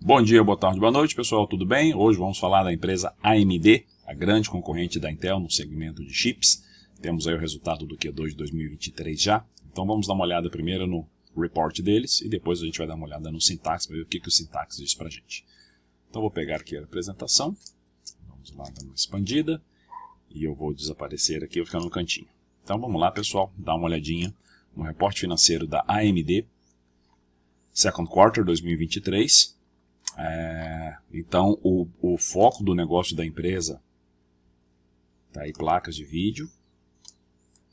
Bom dia, boa tarde, boa noite, pessoal, tudo bem? Hoje vamos falar da empresa AMD, a grande concorrente da Intel no segmento de chips. Temos aí o resultado do Q2 de 2023 já. Então vamos dar uma olhada primeiro no report deles e depois a gente vai dar uma olhada no Syntax para ver o que o Syntax diz para a gente. Então vou pegar aqui a apresentação, vamos lá dar uma expandida e eu vou desaparecer aqui, vou ficar no cantinho. Então vamos lá, pessoal, dar uma olhadinha no reporte financeiro da AMD, Second Quarter 2023. Então o foco do negócio da empresa está aí: placas de vídeo,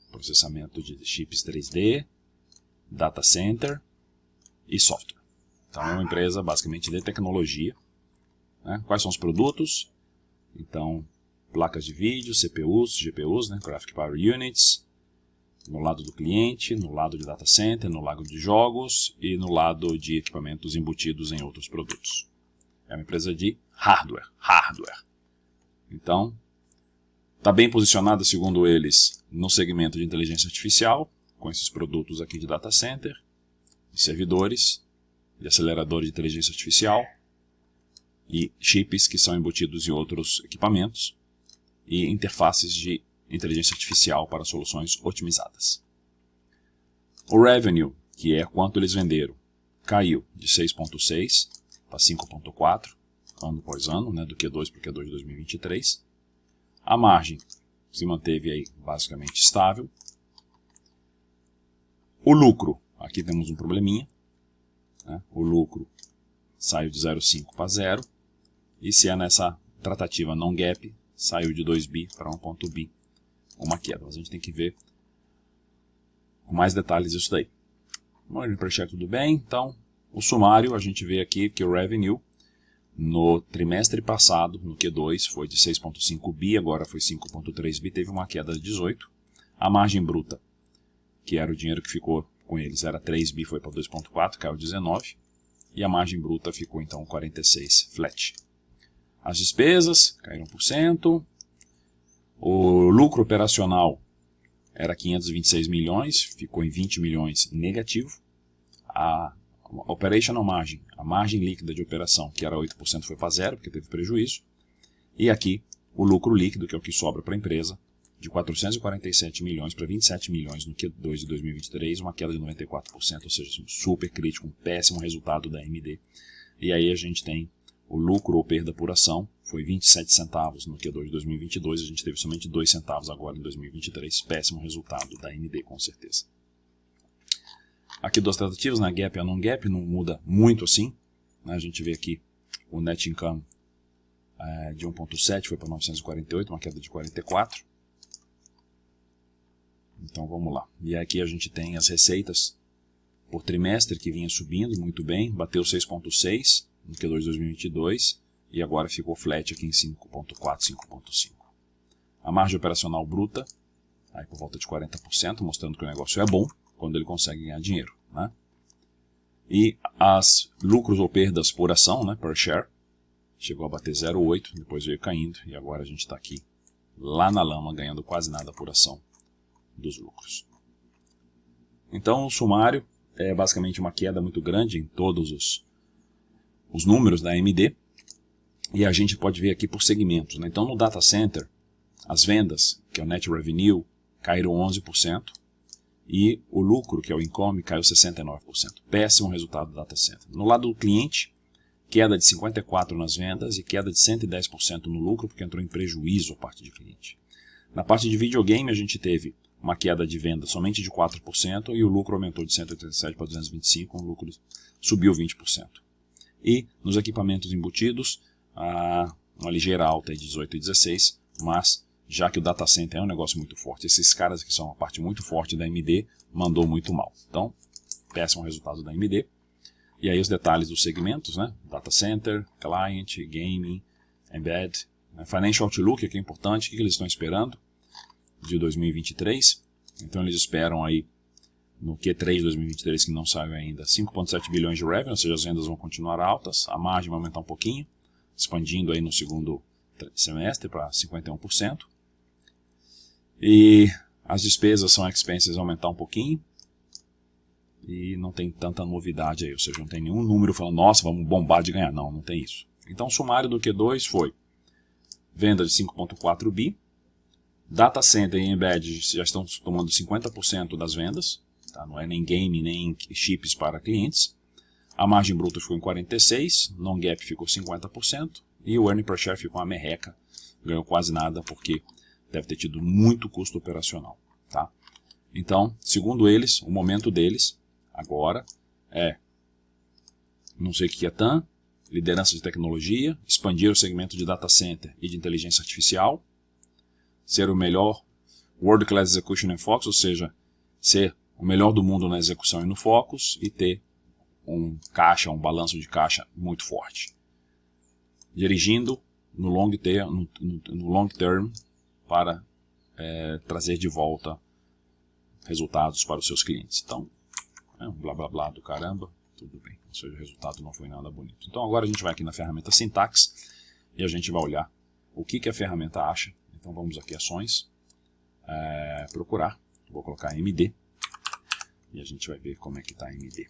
processamento de chips 3D, data center e software. Então é uma empresa basicamente de tecnologia, né? Quais são os produtos? Então, placas de vídeo, CPUs, GPUs, né? Graphic Power Units, no lado do cliente, no lado de data center, no lado de jogos e no lado de equipamentos embutidos em outros produtos. É uma empresa de hardware. Então, está bem posicionada, segundo eles, no segmento de inteligência artificial, com esses produtos aqui de data center, de servidores, de acelerador de inteligência artificial e chips que são embutidos em outros equipamentos e interfaces de inteligência artificial para soluções otimizadas. O revenue, que é quanto eles venderam, caiu de 6,6 para 5,4 ano após ano, né, do Q2 para o Q2 de 2023. A margem se manteve aí basicamente estável. O lucro, aqui temos um probleminha, né? O lucro saiu de 0,5 para 0, e se é nessa tratativa não gap, saiu de 2 bi para 1 bi, uma queda. Mas a gente tem que ver com mais detalhes isso daí. Margem para share tudo bem, então o sumário a gente vê aqui que o revenue no trimestre passado, no Q2, foi de 6,5 bi, agora foi 5,3 bi, teve uma queda de 18. A margem bruta, que era o dinheiro que ficou com eles, era 3 bi, foi para 2,4, caiu 19. E a margem bruta ficou então 46 flat. As despesas caíram 1%. O lucro operacional era 526 milhões, ficou em 20 milhões negativo. A operational margin, a margem líquida de operação, que era 8%, foi para 0, porque teve prejuízo. E aqui o lucro líquido, que é o que sobra para a empresa, de 447 milhões para 27 milhões no Q2 de 2023, uma queda de 94%, ou seja, super crítico, um péssimo resultado da AMD. E aí a gente tem o lucro ou perda por ação, foi 27 centavos no Q2 de 2022, a gente teve somente 2 centavos agora em 2023, péssimo resultado da AMD com certeza. Aqui duas tratativas, na gap e a non-gap, não muda muito assim, né? A gente vê aqui o net income de 1,7 foi para 948, uma queda de 44. Então vamos lá. E aqui a gente tem as receitas por trimestre que vinha subindo muito bem, bateu 6,6 no Q2 de 2022 e agora ficou flat aqui em 5,4, 5,5. A margem operacional bruta, aí por volta de 40%, mostrando que o negócio é bom quando ele consegue ganhar dinheiro, né? E as lucros ou perdas por ação, né, per share, chegou a bater 0,8, depois veio caindo e agora a gente está aqui lá na lama, ganhando quase nada por ação dos lucros. Então o sumário é basicamente uma queda muito grande em todos os números da AMD, e a gente pode ver aqui por segmentos, né? Então no data center, as vendas, que é o net revenue, caíram 11%, e o lucro, que é o income, caiu 69%. Péssimo resultado do data center. No lado do cliente, queda de 54% nas vendas e queda de 110% no lucro, porque entrou em prejuízo a parte de cliente. Na parte de videogame, a gente teve uma queda de venda somente de 4% e o lucro aumentou de 187 para 225, o lucro subiu 20%. E nos equipamentos embutidos, uma ligeira alta de 18 e 16, mas já que o data center é um negócio muito forte, esses caras que são uma parte muito forte da AMD, mandou muito mal. Então, péssimo resultado da AMD. E aí os detalhes dos segmentos, né? Data center, client, gaming, embed, financial outlook, que é importante, o que eles estão esperando de 2023. Então eles esperam aí no Q3 de 2023, que não saiu ainda, 5,7 bilhões de revenue, ou seja, as vendas vão continuar altas, a margem vai aumentar um pouquinho, expandindo aí no segundo semestre para 51%. E as despesas são expenses aumentar um pouquinho. e não tem tanta novidade aí, ou seja, não tem nenhum número falando, nossa, vamos bombar de ganhar. Não, não tem isso. Então o sumário do Q2 foi venda de 5.4 bi, data center e embedded já estão tomando 50% das vendas, tá? Não é nem game, nem chips para clientes. A margem bruta ficou em 46%, non-GAAP ficou 50%, e o earning per share ficou uma merreca, ganhou quase nada, porque deve ter tido muito custo operacional. Tá? Então, segundo eles, o momento deles agora é, não sei o que é TAM, liderança de tecnologia, expandir o segmento de data center e de inteligência artificial, ser o melhor World Class Execution and Focus, ou seja, ser o melhor do mundo na execução e no focus, e ter um balanço de caixa muito forte. Dirigindo no long term para trazer de volta resultados para os seus clientes. Então, um blá blá blá do caramba, tudo bem, ou seja, o resultado não foi nada bonito. Então agora a gente vai aqui na ferramenta Syntax e a gente vai olhar o que a ferramenta acha. Então vamos aqui, ações, procurar, vou colocar AMD e a gente vai ver como é que está a AMD.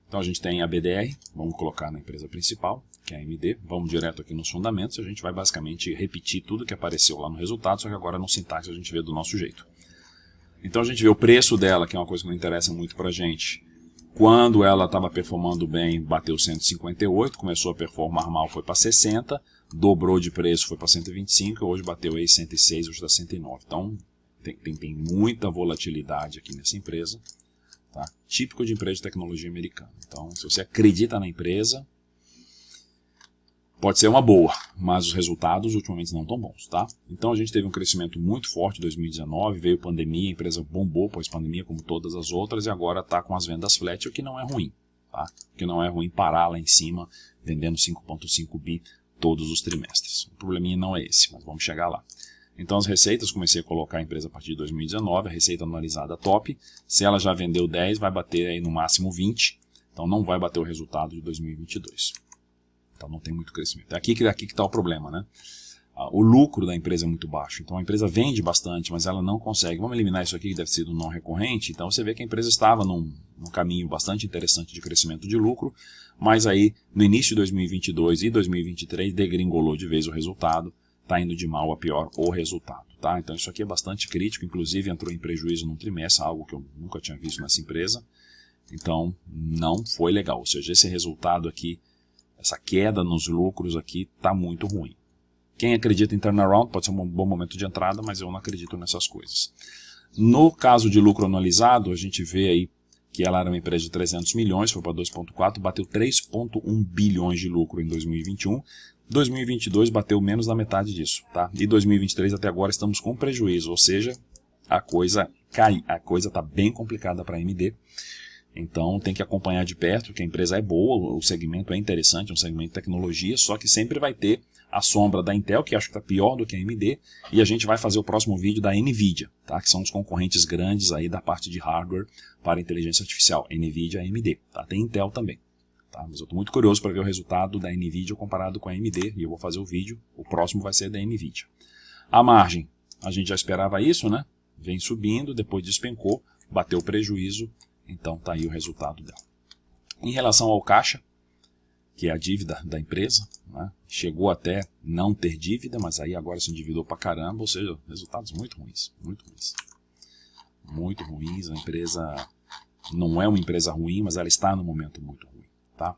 Então a gente tem a BDR, vamos colocar na empresa principal, que é a AMD, vamos direto aqui nos fundamentos, a gente vai basicamente repetir tudo que apareceu lá no resultado, só que agora no Syntax a gente vê do nosso jeito. Então a gente vê o preço dela, que é uma coisa que não interessa muito pra gente. Quando ela estava performando bem, bateu 158, começou a performar mal, foi para 60, dobrou de preço, foi para 125, hoje bateu aí 106, hoje está 109. Então tem muita volatilidade aqui nessa empresa. Tá? Típico de empresa de tecnologia americana. Então, se você acredita na empresa, pode ser uma boa, mas os resultados ultimamente não estão bons. Tá? Então, a gente teve um crescimento muito forte em 2019, veio pandemia, a empresa bombou pós-pandemia, como todas as outras, e agora está com as vendas flat, o que não é ruim. Tá? O que não é ruim parar lá em cima, vendendo 5.5 bi todos os trimestres. O probleminha não é esse, mas vamos chegar lá. Então as receitas, comecei a colocar a empresa a partir de 2019, a receita anualizada top. Se ela já vendeu 10, vai bater aí no máximo 20. Então não vai bater o resultado de 2022. Então não tem muito crescimento. É aqui que está o problema, né? O lucro da empresa é muito baixo. Então a empresa vende bastante, mas ela não consegue. Vamos eliminar isso aqui que deve ser do não recorrente. Então você vê que a empresa estava num caminho bastante interessante de crescimento de lucro, mas aí no início de 2022 e 2023 degringolou de vez o resultado. Está indo de mal a pior o resultado. Tá? Então isso aqui é bastante crítico, inclusive entrou em prejuízo num trimestre, algo que eu nunca tinha visto nessa empresa. Então não foi legal, ou seja, esse resultado aqui, essa queda nos lucros aqui está muito ruim. Quem acredita em turnaround pode ser um bom momento de entrada, mas eu não acredito nessas coisas. No caso de lucro anualizado, a gente vê aí que ela era uma empresa de 300 milhões, foi para 2,4, bateu 3,1 bilhões de lucro em 2021. 2022 bateu menos da metade disso, tá? E 2023 até agora estamos com prejuízo, ou seja, a coisa cai, a coisa está bem complicada para a AMD. Então tem que acompanhar de perto, porque a empresa é boa, o segmento é interessante, é um segmento de tecnologia, só que sempre vai ter a sombra da Intel, que acho que está pior do que a AMD, e a gente vai fazer o próximo vídeo da NVIDIA, tá? Que são os concorrentes grandes aí da parte de hardware para inteligência artificial, NVIDIA e AMD, tá? Tem Intel também. Tá, mas eu estou muito curioso para ver o resultado da NVIDIA comparado com a AMD, e eu vou fazer o vídeo, o próximo vai ser da NVIDIA. A margem, a gente já esperava isso, né? Vem subindo, depois despencou, bateu prejuízo, então tá aí o resultado dela. Em relação ao caixa, que é a dívida da empresa, né? Chegou até não ter dívida, mas aí agora se endividou para caramba, ou seja, resultados muito ruins, muito ruins. Muito ruins, a empresa não é uma empresa ruim, mas ela está no momento muito ruim. Tá?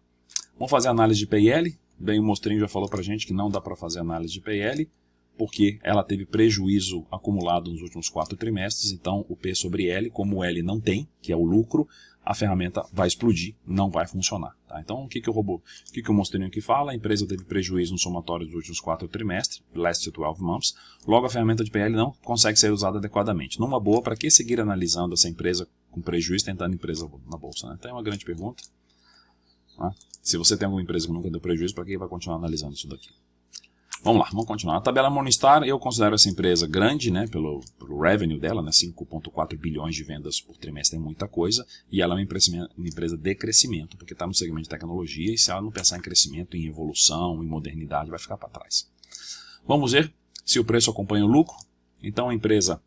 Vamos fazer análise de PL. Bem, o Mostrinho já falou para a gente que não dá para fazer análise de PL, porque ela teve prejuízo acumulado nos últimos 4 trimestres, então o P sobre L, como o L não tem, que é o lucro, a ferramenta vai explodir, não vai funcionar. Tá? Então o que o Mostrinho aqui fala? A empresa teve prejuízo no somatório dos últimos 4 trimestres, last 12 months, logo a ferramenta de PL não consegue ser usada adequadamente. Numa boa, para que seguir analisando essa empresa com prejuízo, tentando empresa na bolsa? Né? Então é uma grande pergunta. Se você tem alguma empresa que nunca deu prejuízo, para que vai continuar analisando isso daqui? Vamos lá, vamos continuar. A tabela Morningstar, eu considero essa empresa grande, né, pelo revenue dela, né, 5,4 bilhões de vendas por trimestre é muita coisa, e ela é uma empresa de crescimento, porque está no segmento de tecnologia, e se ela não pensar em crescimento, em evolução, em modernidade, vai ficar para trás. Vamos ver se o preço acompanha o lucro. Então a empresa,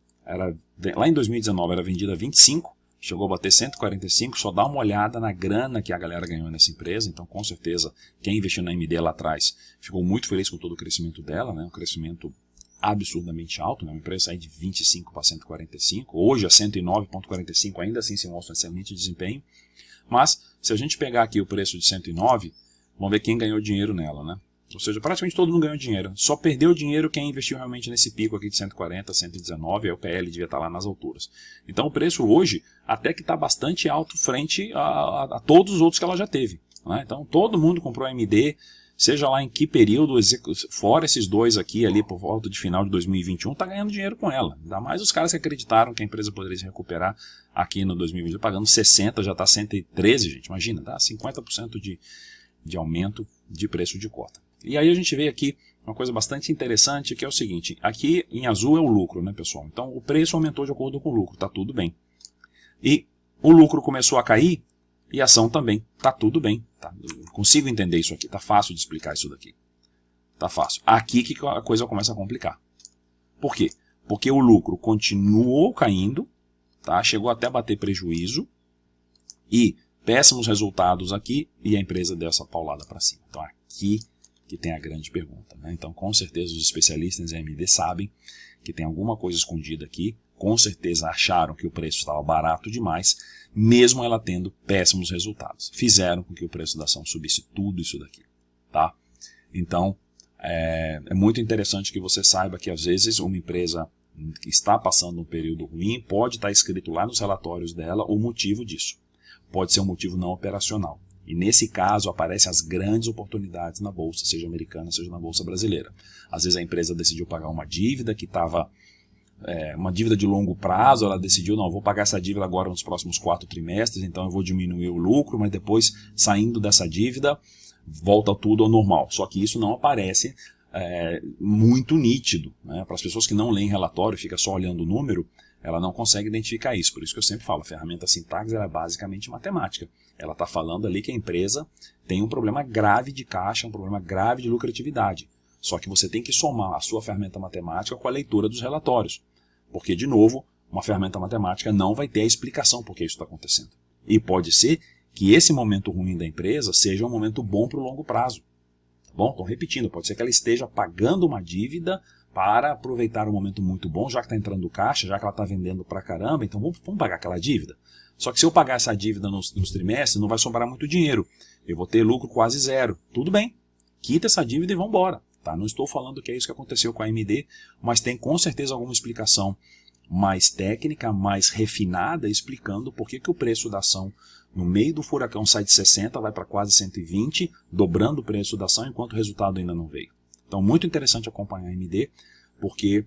lá em 2019 era vendida a 25, chegou a bater 145, só dá uma olhada na grana que a galera ganhou nessa empresa. Então, com certeza, quem investiu na AMD lá atrás ficou muito feliz com todo o crescimento dela, né? Um crescimento absurdamente alto, né? Uma empresa saiu de 25 para 145, hoje a 109,45 ainda assim se mostra um excelente desempenho. Mas, se a gente pegar aqui o preço de 109, vamos ver quem ganhou dinheiro nela, né? Ou seja, praticamente todo mundo ganhou dinheiro. Só perdeu dinheiro quem investiu realmente nesse pico aqui de 140, 119, aí o PL devia estar lá nas alturas. Então o preço hoje até que está bastante alto frente a todos os outros que ela já teve, né? Então todo mundo comprou AMD, seja lá em que período, fora esses dois aqui, ali por volta de final de 2021, está ganhando dinheiro com ela. Ainda mais os caras que acreditaram que a empresa poderia se recuperar aqui no 2020, pagando 60, já está 113, gente, imagina, dá 50% de aumento de preço de cota. E aí a gente vê aqui uma coisa bastante interessante, que é o seguinte, aqui em azul é o lucro, né, pessoal? Então o preço aumentou de acordo com o lucro, tá tudo bem. E o lucro começou a cair e a ação também, tá tudo bem. Tá? Eu consigo entender isso aqui, tá fácil de explicar isso daqui. Tá fácil. Aqui que a coisa começa a complicar. Por quê? Porque o lucro continuou caindo, tá? Chegou até a bater prejuízo e péssimos resultados aqui e a empresa deu essa paulada para cima. Então aqui que tem a grande pergunta, né? Então, com certeza, os especialistas em AMD sabem que tem alguma coisa escondida aqui, com certeza acharam que o preço estava barato demais, mesmo ela tendo péssimos resultados. Fizeram com que o preço da ação subisse tudo isso daqui, tá? Então, é muito interessante que você saiba que, às vezes, uma empresa que está passando um período ruim, pode estar escrito lá nos relatórios dela o motivo disso. Pode ser um motivo não operacional. E nesse caso aparecem as grandes oportunidades na bolsa, seja americana, seja na bolsa brasileira. Às vezes a empresa decidiu pagar uma dívida que estava uma dívida de longo prazo, ela decidiu, não, vou pagar essa dívida agora nos próximos 4 trimestres, então eu vou diminuir o lucro, mas depois, saindo dessa dívida, volta tudo ao normal. Só que isso não aparece muito nítido, né? Para as pessoas que não leem relatório e ficam só olhando o número, ela não consegue identificar isso. Por isso que eu sempre falo, a ferramenta Syntax é basicamente matemática. Ela está falando ali que a empresa tem um problema grave de caixa, um problema grave de lucratividade. Só que você tem que somar a sua ferramenta matemática com a leitura dos relatórios. Porque, de novo, uma ferramenta matemática não vai ter a explicação por que isso está acontecendo. E pode ser que esse momento ruim da empresa seja um momento bom para o longo prazo. Tá bom? Então, repetindo, pode ser que ela esteja pagando uma dívida para aproveitar um momento muito bom, já que está entrando caixa, já que ela está vendendo pra caramba, então vamos pagar aquela dívida. Só que se eu pagar essa dívida nos trimestres, não vai sobrar muito dinheiro. Eu vou ter lucro quase zero. Tudo bem, quita essa dívida e vamos embora. Tá? Não estou falando que é isso que aconteceu com a AMD, mas tem com certeza alguma explicação mais técnica, mais refinada, explicando por que o preço da ação no meio do furacão sai de 60, vai para quase 120, dobrando o preço da ação, enquanto o resultado ainda não veio. Então, muito interessante acompanhar a AMD, porque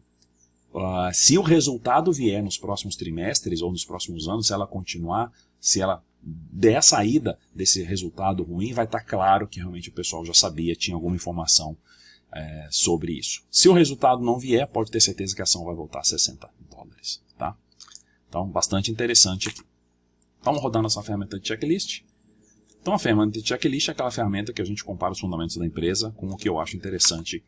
se o resultado vier nos próximos trimestres ou nos próximos anos, se ela continuar, se ela der a saída desse resultado ruim, vai estar claro que realmente o pessoal já sabia, tinha alguma informação sobre isso. Se o resultado não vier, pode ter certeza que a ação vai voltar a 60 dólares. Tá? Então, bastante interessante aqui. Então, vamos rodar nossa ferramenta de checklist. Então, a ferramenta de checklist é aquela ferramenta que a gente compara os fundamentos da empresa com o que eu acho interessante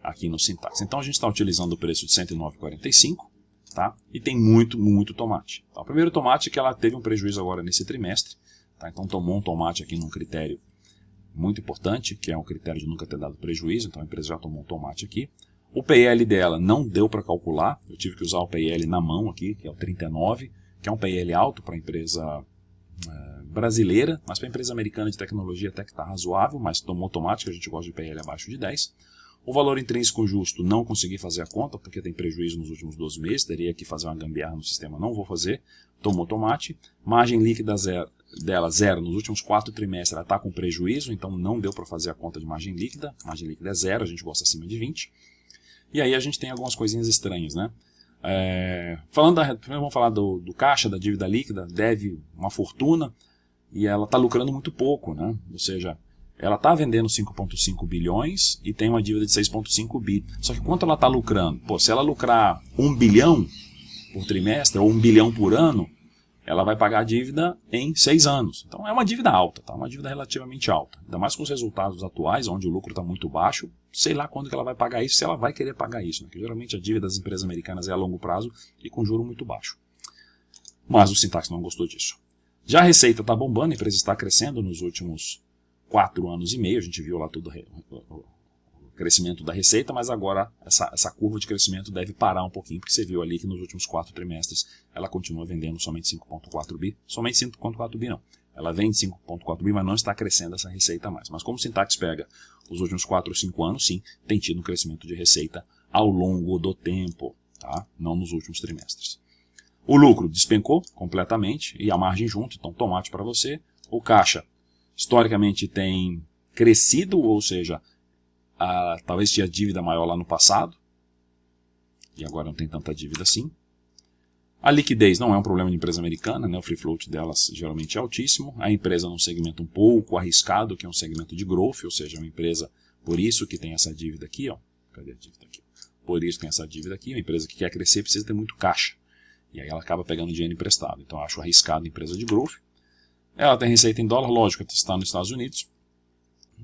aqui no Syntax. Então, a gente está utilizando o preço de 109,45, tá? E tem muito tomate. Então, o primeiro tomate é que ela teve um prejuízo agora nesse trimestre, tá? Então, tomou um tomate aqui num critério muito importante, que é um critério de nunca ter dado prejuízo, então a empresa já tomou um tomate aqui. O PL dela não deu para calcular, eu tive que usar o PL na mão aqui, que é o 39, que é um PL alto para a empresa brasileira, mas para a empresa americana de tecnologia até que está razoável, mas tomou tomate, que a gente gosta de PL abaixo de 10. O valor intrínseco justo, não consegui fazer a conta, porque tem prejuízo nos últimos 12 meses, teria que fazer uma gambiarra no sistema, não vou fazer, tomou tomate. Margem líquida dela zero, nos últimos 4 trimestres ela está com prejuízo, então não deu para fazer a conta de margem líquida é zero, a gente gosta acima de 20. E aí a gente tem algumas coisinhas estranhas, né? Primeiro vamos falar do caixa, da dívida líquida, deve uma fortuna, e ela está lucrando muito pouco, né? Ou seja, ela está vendendo 5,5 bilhões e tem uma dívida de 6,5 bi. Só que quanto ela está lucrando? Pô, se ela lucrar 1 bilhão por trimestre ou 1 bilhão por ano, ela vai pagar a dívida em 6 anos. Então é uma dívida alta, tá? Uma dívida relativamente alta. Ainda mais com os resultados atuais, onde o lucro está muito baixo, sei lá quando que ela vai pagar isso, se ela vai querer pagar isso, né? Porque geralmente a dívida das empresas americanas é a longo prazo e com juro muito baixo. Mas o Syntax não gostou disso. Já a receita está bombando, a empresa está crescendo nos últimos 4 anos e meio, a gente viu lá tudo o crescimento da receita, mas agora essa curva de crescimento deve parar um pouquinho, porque você viu ali que nos últimos 4 trimestres ela continua vendendo somente 5,4 bi, somente 5,4 bi não. Ela vende 5,4 bi, mas não está crescendo essa receita mais. Mas como o Syntax pega os últimos 4 ou 5 anos, sim, tem tido um crescimento de receita ao longo do tempo, tá? Não nos últimos trimestres. O lucro despencou completamente e a margem junto, então tomate para você. O caixa, historicamente, tem crescido, ou seja, talvez tinha dívida maior lá no passado, e agora não tem tanta dívida assim. A liquidez não é um problema de empresa americana, né? O free float delas geralmente é altíssimo. A empresa num segmento um pouco arriscado, que é um segmento de growth, ou seja, é uma empresa, por isso que tem essa dívida aqui, ó. Cadê a dívida aqui? Por isso tem essa dívida aqui, uma empresa que quer crescer precisa ter muito caixa. E aí ela acaba pegando dinheiro emprestado. Então eu acho arriscado a empresa de growth. Ela tem receita em dólar, lógico, está nos Estados Unidos.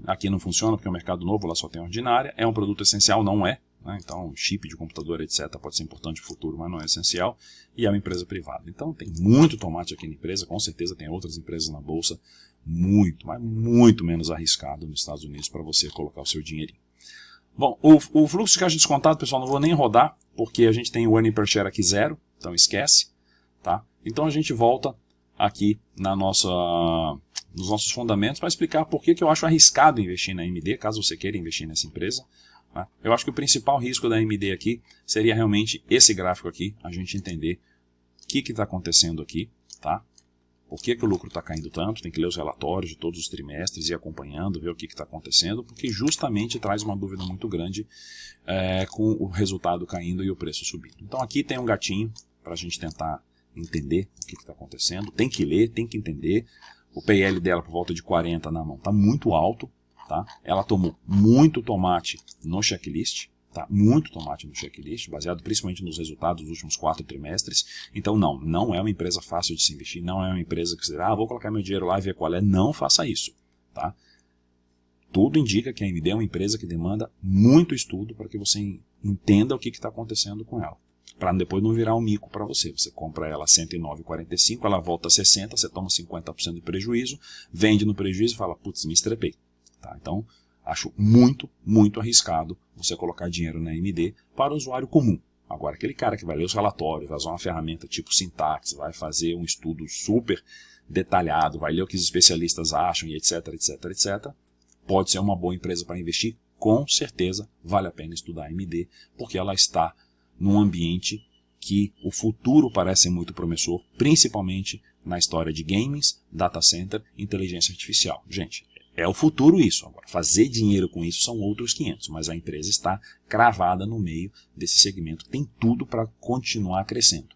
Aqui não funciona porque é um mercado novo, lá só tem ordinária. É um produto essencial, não é. Né? Então chip de computador, etc. pode ser importante no futuro, mas não é essencial. E é uma empresa privada. Então tem muito tomate aqui na empresa. Com certeza tem outras empresas na bolsa. Muito, mas muito menos arriscado nos Estados Unidos para você colocar o seu dinheirinho. Bom, o fluxo de caixa descontado, pessoal, não vou nem rodar, porque a gente tem o earning per share aqui 0. Então esquece, tá? Então a gente volta aqui nos nossos fundamentos para explicar por que eu acho arriscado investir na AMD, caso você queira investir nessa empresa. Tá? Eu acho que o principal risco da AMD aqui seria realmente esse gráfico aqui, a gente entender o que está acontecendo aqui, tá? Por que o lucro está caindo tanto, tem que ler os relatórios de todos os trimestres e ir acompanhando, ver o que está acontecendo, porque justamente traz uma dúvida muito grande com o resultado caindo e o preço subindo. Então aqui tem um gatinho para a gente tentar entender o que está acontecendo, tem que ler, tem que entender. O PL dela por volta de 40 na mão está muito alto, tá? Ela tomou muito tomate no checklist, tá? Muito tomate no checklist, baseado principalmente nos resultados dos últimos 4 trimestres. Então não é uma empresa fácil de se investir, não é uma empresa que você vou colocar meu dinheiro lá e ver qual é. Não faça isso, tá? Tudo indica que a AMD é uma empresa que demanda muito estudo para que você entenda o que está acontecendo com ela. Para depois não virar um mico para você. Você compra ela a 109,45, ela volta a 60, você toma 50% de prejuízo, vende no prejuízo e fala, putz, me estrepei. Tá? Então, acho muito, muito arriscado você colocar dinheiro na AMD para o usuário comum. Agora, aquele cara que vai ler os relatórios, vai usar uma ferramenta tipo Syntax, vai fazer um estudo super detalhado, vai ler o que os especialistas acham e etc, etc, etc, pode ser uma boa empresa para investir. Com certeza vale a pena estudar a AMD, porque ela está num ambiente que o futuro parece muito promissor, principalmente na história de games, data center, inteligência artificial. Gente, é o futuro isso. Agora, fazer dinheiro com isso são outros 500, mas a empresa está cravada no meio desse segmento, tem tudo para continuar crescendo.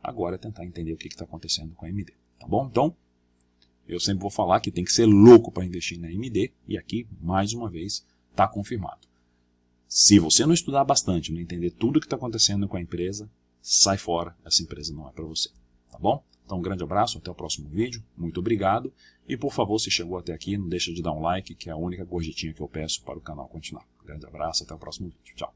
Agora é tentar entender o que está acontecendo com a AMD. Tá bom? Então, eu sempre vou falar que tem que ser louco para investir na AMD, e aqui, mais uma vez, está confirmado. Se você não estudar bastante, não entender tudo o que está acontecendo com a empresa, sai fora, essa empresa não é para você. Tá bom? Então um grande abraço, até o próximo vídeo, muito obrigado. E por favor, se chegou até aqui, não deixa de dar um like, que é a única gorjetinha que eu peço para o canal continuar. Um grande abraço, até o próximo vídeo. Tchau.